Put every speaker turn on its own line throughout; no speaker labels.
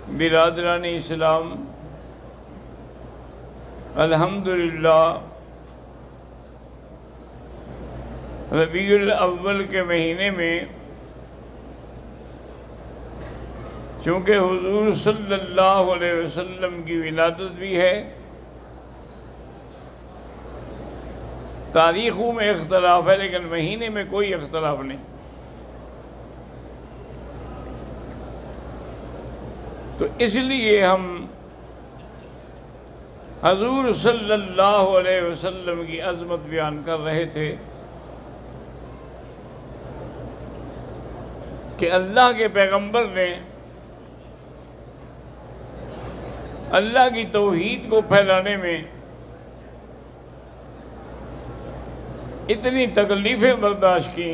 برادران اسلام، الحمدللہ ربیع الاول کے مہینے میں چونکہ حضور صلی اللہ علیہ وسلم کی ولادت بھی ہے، تاریخوں میں اختلاف ہے لیکن مہینے میں کوئی اختلاف نہیں، تو اس لیے ہم حضور صلی اللہ علیہ وسلم کی عظمت بیان کر رہے تھے کہ اللہ کے پیغمبر نے اللہ کی توحید کو پھیلانے میں اتنی تکلیفیں برداشت کی۔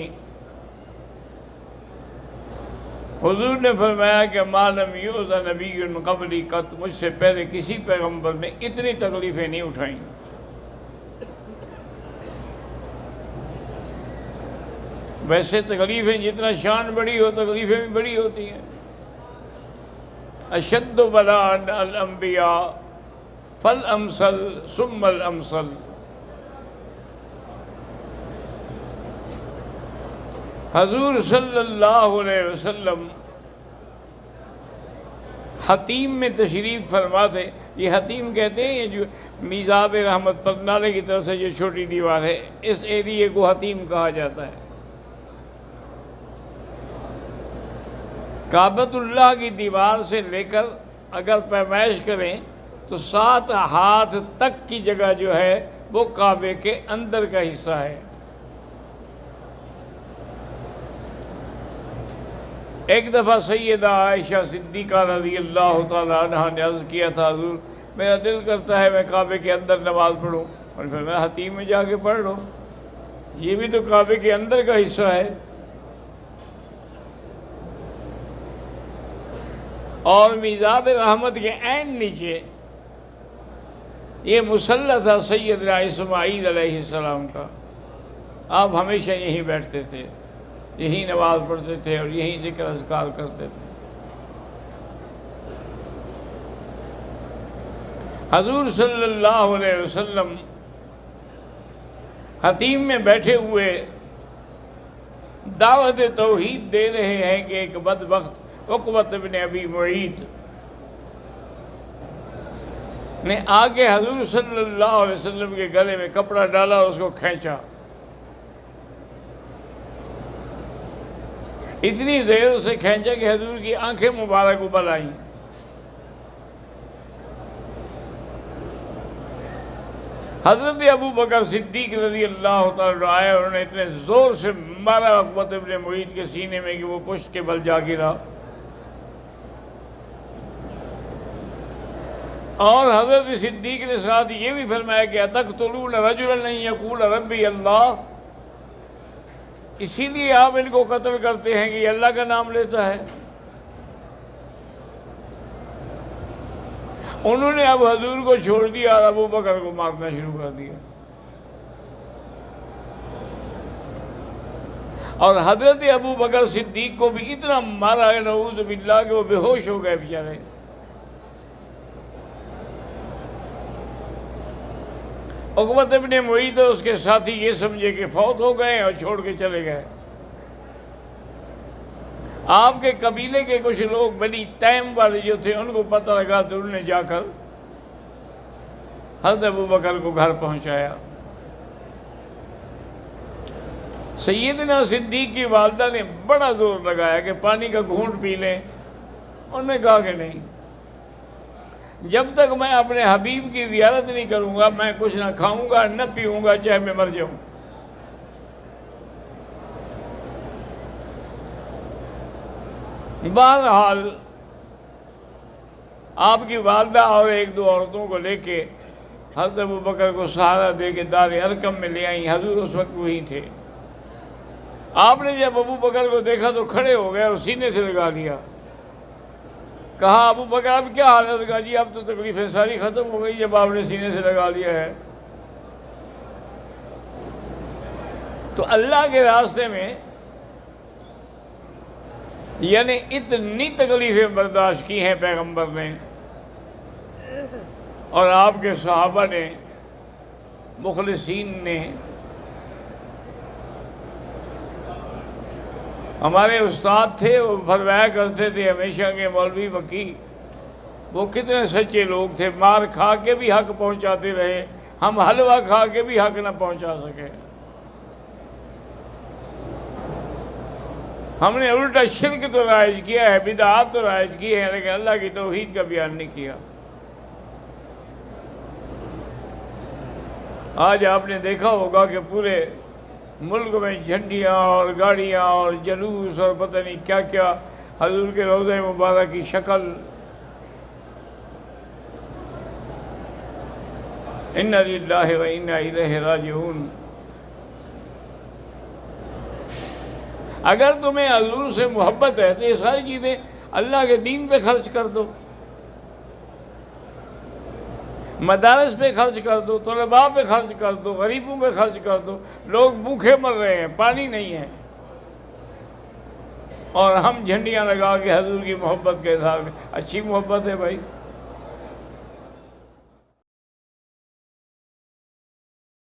حضور نے فرمایا کہ ما لم یؤذ نبی قبلی قط، مجھ سے پہلے کسی پیغمبر نے اتنی تکلیفیں نہیں اٹھائیں۔ ویسے تکلیفیں جتنا شان بڑی ہو تکلیفیں بھی بڑی ہوتی ہیں۔ اشد بلاء الانبیاء فالامثل ثم الامثل، حضور صلی اللہ علیہ وسلم حتیم میں تشریف فرما تھے۔ یہ حتیم کہتے ہیں یہ جو میزاب رحمت پر نالے کی طرف سے جو چھوٹی دیوار ہے، اس ایریے کو حتیم کہا جاتا ہے۔ کعبۃ اللہ کی دیوار سے لے کر اگر پیمائش کریں تو 7 ہاتھ تک کی جگہ جو ہے وہ کعبے کے اندر کا حصہ ہے۔ ایک دفعہ سیدہ عائشہ صدیقہ رضی اللہ تعالیٰ عنہ نے عرض کیا تھا، حضور میرا دل کرتا ہے میں کعبے کے اندر نماز پڑھوں، اور پھر میں حتیم میں جا کے پڑھ لوں، یہ بھی تو کعبے کے اندر کا حصہ ہے۔ اور میزاب رحمت کے عین نیچے یہ مصلی تھا سیدنا اسماعیل علیہ السلام کا، آپ ہمیشہ یہیں بیٹھتے تھے، یہیں نماز پڑھتے تھے اور یہیں ذکر اذکار کرتے تھے۔ حضور صلی اللہ علیہ وسلم حتیم میں بیٹھے ہوئے دعوت توحید دے رہے ہیں کہ ایک بدبخت عقبۃ بن ابی معیط نے آ کے حضور صلی اللہ علیہ وسلم کے گلے میں کپڑا ڈالا اور اس کو کھینچا، اتنی زور سے کھینچا کہ حضور کی آنکھیں مبارک ابل آئیں۔ حضرت ابو بکر صدیق رضی اللہ تعالیٰ آئے، انہوں نے اتنے زور سے مارا عقبۃ بن معیط کے سینے میں کہ وہ پشت کے بل جا گرا، اور حضرت صدیق نے ساتھ یہ بھی فرمایا کہ اتقتلون رجلا ان یقول ربی اللہ، اسی لیے آپ ان کو قتل کرتے ہیں کہ یہ اللہ کا نام لیتا ہے۔ انہوں نے اب حضور کو چھوڑ دیا اور ابو بکر کو مارنا شروع کر دیا، اور حضرت ابو بکر صدیق کو بھی اتنا مارا ہے نعوذ باللہ کہ وہ بے ہوش ہو گئے بیچارے۔ عقبۃ بن معیط اور اس کے ساتھی یہ سمجھے کہ فوت ہو گئے اور چھوڑ کے چلے گئے۔ آپ کے قبیلے کے کچھ لوگ بنی تیم والے جو تھے ان کو پتہ لگا تو انہوں نے جا کر حضرت ابو بکر کو گھر پہنچایا۔ سیدنا صدیق کی والدہ نے بڑا زور لگایا کہ پانی کا گھونٹ پی لیں، انہوں نے کہا کہ نہیں، جب تک میں اپنے حبیب کی زیارت نہیں کروں گا میں کچھ نہ کھاؤں گا نہ پیوں گا، چاہے میں مر جاؤں۔ بہرحال آپ کی والدہ اور 1-2 عورتوں کو لے کے حضرت ابو بکر کو سہارا دے کے دار ارقم میں لے آئیں۔ حضور اس وقت وہی تھے۔ آپ نے جب ابو بکر کو دیکھا تو کھڑے ہو گئے اور سینے سے لگا لیا۔ کہا ابو بکر اب کیا حال ہے؟ کہا جی اب تو تکلیفیں ساری ختم ہو گئی جب آپ نے سینے سے لگا لیا ہے۔ تو اللہ کے راستے میں یعنی اتنی تکلیفیں برداشت کی ہیں پیغمبر نے اور آپ کے صحابہ نے، مخلصین نے۔ ہمارے استاد تھے، وہ فرمایا کرتے تھے ہمیشہ کہ مولوی مکی وہ کتنے سچے لوگ تھے، مار کھا کے بھی حق پہنچاتے رہے، ہم حلوہ کھا کے بھی حق نہ پہنچا سکے۔ ہم نے الٹا شرک تو رائج کیا ہے، بدعات تو رائج کی ہے، لیکن اللہ کی توحید کا بیان نہیں کیا۔ آج آپ نے دیکھا ہوگا کہ پورے ملک میں جھنڈیاں اور گاڑیاں اور جلوس اور پتہ نہیں کیا کیا، حضور کے روضہ مبارک کی شکل۔ انا للہ و انا الیہ راجعون۔ اگر تمہیں حضور سے محبت ہے تو یہ ساری چیزیں اللہ کے دین پہ خرچ کر دو، مدارس پہ خرچ کر دو، طلباء پہ خرچ کر دو، غریبوں پہ خرچ کر دو۔ لوگ بھوکے مر رہے ہیں، پانی نہیں ہے، اور ہم جھنڈیاں لگا کے حضور کی محبت کے اظہار میں۔ اچھی محبت ہے بھائی۔